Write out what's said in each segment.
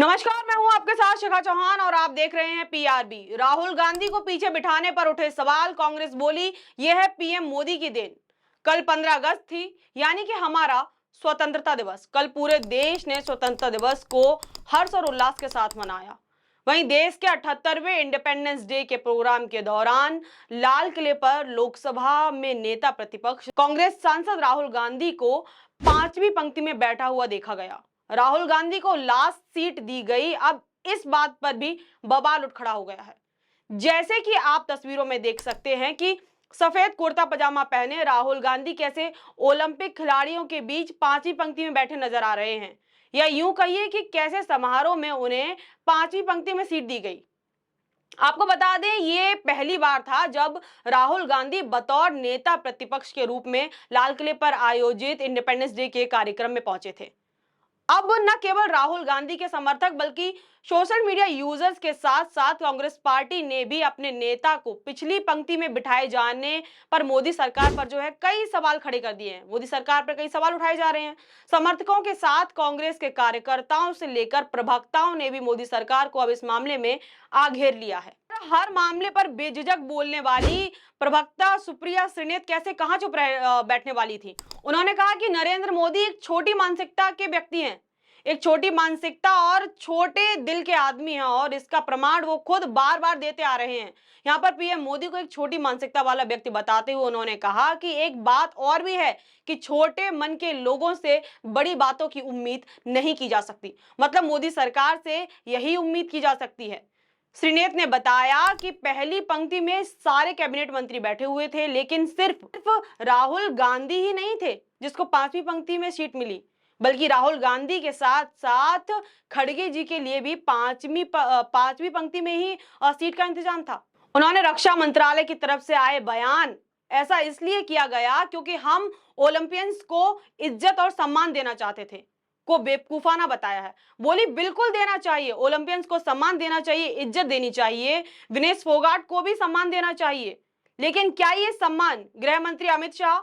नमस्कार, मैं हूं आपके साथ शिखा चौहान और आप देख रहे हैं पीआरबी। राहुल गांधी को पीछे बिठाने पर उठे सवाल, कांग्रेस बोली यह है पीएम मोदी की देन। कल 15 अगस्त थी, यानी कि हमारा स्वतंत्रता दिवस। कल पूरे देश ने स्वतंत्रता दिवस को हर्ष और उल्लास के साथ मनाया। वहीं देश के 78वें इंडिपेंडेंस डे के प्रोग्राम के दौरान लाल किले पर लोकसभा में नेता प्रतिपक्ष कांग्रेस सांसद राहुल गांधी को पांचवी पंक्ति में बैठा हुआ देखा गया। राहुल गांधी को लास्ट सीट दी गई। अब इस बात पर भी बवाल उठ खड़ा हो गया है। जैसे कि आप तस्वीरों में देख सकते हैं कि सफेद कुर्ता पजामा पहने राहुल गांधी कैसे ओलंपिक खिलाड़ियों के बीच पांचवी पंक्ति में बैठे नजर आ रहे हैं, या यूं कहिए कि कैसे समारोह में उन्हें पांचवी पंक्ति में सीट दी गई। आपको बता दें, ये पहली बार था जब राहुल गांधी बतौर नेता प्रतिपक्ष के रूप में लाल किले पर आयोजित इंडिपेंडेंस डे के कार्यक्रम में पहुंचे थे। अब न केवल राहुल गांधी के समर्थक बल्कि सोशल मीडिया यूजर्स के साथ साथ कांग्रेस पार्टी ने भी अपने नेता को पिछली पंक्ति में बिठाए जाने पर मोदी सरकार पर जो है कई सवाल खड़े कर दिए हैं। मोदी सरकार पर कई सवाल उठाए जा रहे हैं। समर्थकों के साथ कांग्रेस के कार्यकर्ताओं से लेकर प्रवक्ताओं ने भी मोदी सरकार को अब इस मामले में आ घेर लिया है। हर मामले पर बेझिझक बोलने वाली प्रवक्ता सुप्रिया श्रीनेत कैसे कहां चुप बैठने वाली थी। उन्होंने कहा कि नरेंद्र मोदी एक छोटी मानसिकता के व्यक्ति हैं, एक छोटी मानसिकता और छोटे दिल के आदमी हैं, और इसका प्रमाण वो खुद बार बार देते आ रहे हैं। यहाँ पर पीएम मोदी को एक छोटी मानसिकता वाला व्यक्ति बताते हुए उन्होंने कहा कि एक बात और भी है कि छोटे मन के लोगों से बड़ी बातों की उम्मीद नहीं की जा सकती। मतलब मोदी सरकार से यही उम्मीद की जा सकती है। श्रीनेत ने बताया कि पहली पंक्ति में सारे कैबिनेट मंत्री बैठे हुए थे, लेकिन सिर्फ राहुल गांधी ही नहीं थे जिसको पांचवी पंक्ति में सीट मिली, बल्कि राहुल गांधी के साथ साथ खड़गे जी के लिए भी पांचवी पंक्ति में ही सीट का इंतजाम था। उन्होंने रक्षा मंत्रालय की तरफ से आए बयान ऐसा इसलिए किया गया क्योंकि हम ओलंपियंस को इज्जत और सम्मान देना चाहते थे को बेवकूफाना बताया है। बोली बिल्कुल देना चाहिए, ओलंपियंस को सम्मान देना चाहिए, इज्जत देनी चाहिए, विनेश फोगाट को भी सम्मान देना चाहिए। लेकिन क्या ये सम्मान गृह मंत्री अमित शाह,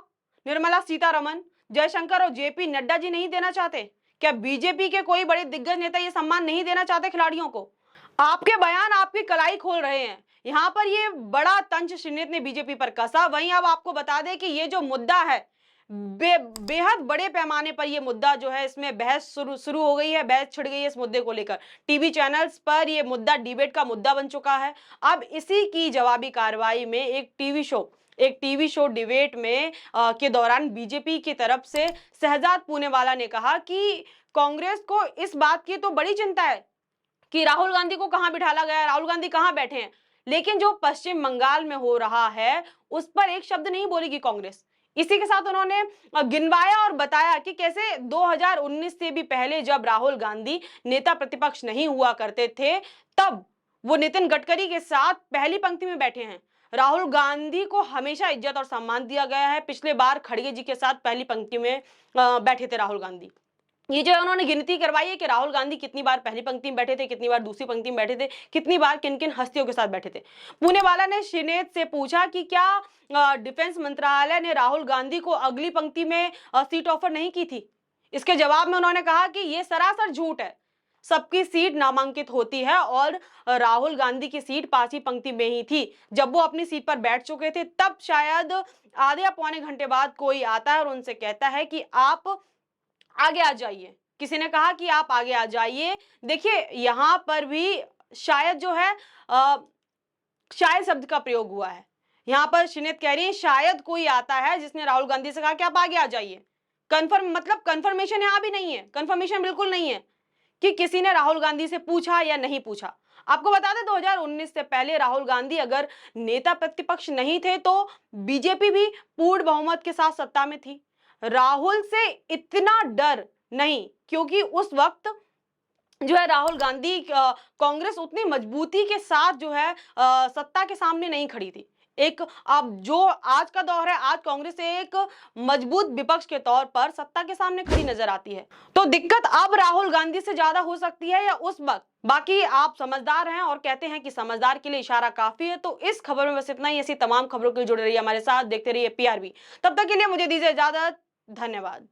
निर्मला सीतारमण, जयशंकर और जेपी नड्डा जी नहीं देना चाहते? क्या बीजेपी के कोई बड़े दिग्गज नेता ये सम्मान नहीं देना चाहते खिलाड़ियों को? आपके बयान आपकी कलाई खोल रहे हैं। यहाँ पर ये बड़ा तंज श्रीनेत ने बीजेपी पर कसा। वहीं अब आपको बता दें कि ये जो मुद्दा है बेहद बड़े पैमाने पर ये मुद्दा जो है, इसमें बहस शुरू हो गई है, बहस छिड़ गई है इस मुद्दे को लेकर। टीवी चैनल्स पर ये मुद्दा डिबेट का मुद्दा बन चुका है। अब इसी की जवाबी कार्रवाई में एक टीवी शो डिबेट में के दौरान बीजेपी की तरफ से शहजाद पूनेवाला ने कहा कि कांग्रेस को इस बात की तो बड़ी चिंता है कि राहुल गांधी को कहां बिठाला गया, राहुल गांधी कहां बैठे हैं, लेकिन जो पश्चिम बंगाल में हो रहा है उस पर एक शब्द नहीं बोलेगी कांग्रेस। इसी के साथ उन्होंने गिनवाया और बताया कि कैसे 2019 से भी पहले जब राहुल गांधी नेता प्रतिपक्ष नहीं हुआ करते थे, तब वो नितिन गडकरी के साथ पहली पंक्ति में बैठे हैं। राहुल गांधी को हमेशा इज्जत और सम्मान दिया गया है। पिछले बार खड़गे जी के साथ पहली पंक्ति में बैठे थे राहुल गांधी। ये जो है उन्होंने गिनती करवाई है कि राहुल गांधी कितनी बार पहली पंक्ति में बैठे थे, कितनी बार दूसरी पंक्ति में बैठे थे, कितनी बार किन किन हस्तियों के साथ बैठे थे। पूनेवाला ने श्रीनेत से पूछा कि क्या डिफेंस मंत्रालय ने राहुल गांधी को अगली पंक्ति में सीट ऑफर नहीं की थी। इसके जवाब में उन्होंने कहा कि यह सरासर झूठ है। सबकी सीट नामांकित होती है और राहुल गांधी की सीट पांचवी पंक्ति में ही थी। जब वो अपनी सीट पर बैठ चुके थे तब शायद आधे या पौने घंटे बाद कोई आता है और उनसे कहता है कि आप आगे आ जाइए। किसी ने कहा कि आप आगे आ जाइए। देखिए, यहां पर भी शायद जो है शायद शब्द का प्रयोग हुआ है। यहां पर श्रीनेत कह रही है शायद कोई आता है जिसने राहुल गांधी से कहा कि आप आगे आ जाइए। कंफर्मेशन यहां भी नहीं है, कंफर्मेशन बिल्कुल नहीं है कि किसी ने राहुल गांधी से पूछा या नहीं पूछा। आपको बता दें 2019 से पहले राहुल गांधी अगर नेता प्रतिपक्ष नहीं थे तो बीजेपी भी पूर्ण बहुमत के साथ सत्ता में थी। राहुल से इतना डर नहीं, क्योंकि उस वक्त जो है राहुल गांधी कांग्रेस उतनी मजबूती के साथ जो है सत्ता के सामने नहीं खड़ी थी। एक अब जो आज का दौर है, आज कांग्रेस एक मजबूत विपक्ष के तौर पर सत्ता के सामने खड़ी नजर आती है। तो दिक्कत अब राहुल गांधी से ज्यादा हो सकती है या उस वक्त। बाकी आप समझदार हैं और कहते हैं कि समझदार के लिए इशारा काफी है। तो इस खबर में बस इतना ही। ऐसी तमाम खबरों के लिए जुड़े रहिए हमारे साथ, देखते रहिए पीआरबी। तब तक के लिए मुझे दीजिए इजाजत। धन्यवाद।